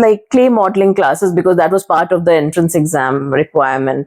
like clay modeling classes because that was part of the entrance exam requirement.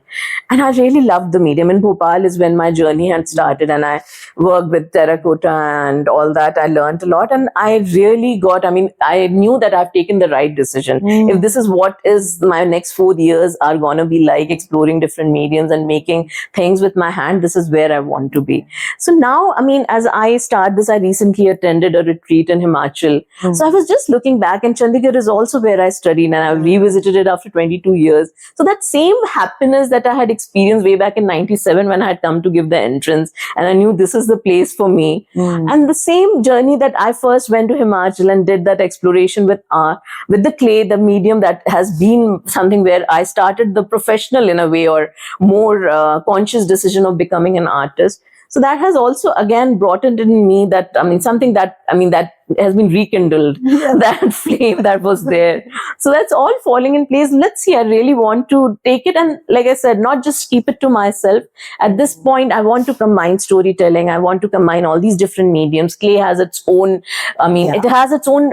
And I really loved the medium. In Bhopal is when my journey had started, and I worked with terracotta and all that. I learned a lot, and I really got, I mean, I knew that I've taken the right decision. If this is what is my next 4 years are going to be like, exploring different mediums and making things with my hand, this is where I want to be. So now, I mean, as I start this, I recently attended a retreat in Himachal. So I was just looking back, and Chandigarh is also where I studied, and I revisited it after 22 years. So that same happiness that I had experienced way back in 97 when I had come to give the entrance, and I knew this is the place for me. And the same journey that I first went to Himachal and did that exploration with the clay, the medium, that has been something where I started the professional in a way, or more conscious decision of becoming an artist. So that has also again brought it in me that, I mean, something that, I mean, that has been rekindled, that flame that was there. So that's all falling in place. Let's see, I really want to take it, and like I said, not just keep it to myself. At this point, I want to combine storytelling. I want to combine all these different mediums. Clay has its own, I mean, it has its own,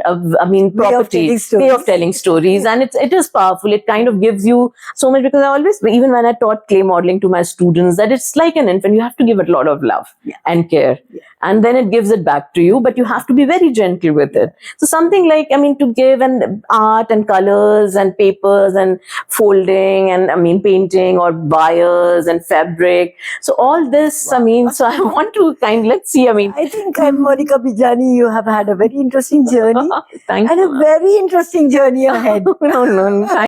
property, way of telling stories. And it is powerful. It kind of gives you so much, because I always, even when I taught clay modeling to my students, that it's like an infant. You have to give it a lot of love and care. And then it gives it back to you, but you have to be very gentle with it. So something like, I mean, to give an art and colors and papers and folding and, I mean, painting or wires and fabric. So all this, I mean, so I want to let's see, I mean. I think, Monica Bijani, you have had a very interesting journey. Thank and you. a very interesting journey ahead. No.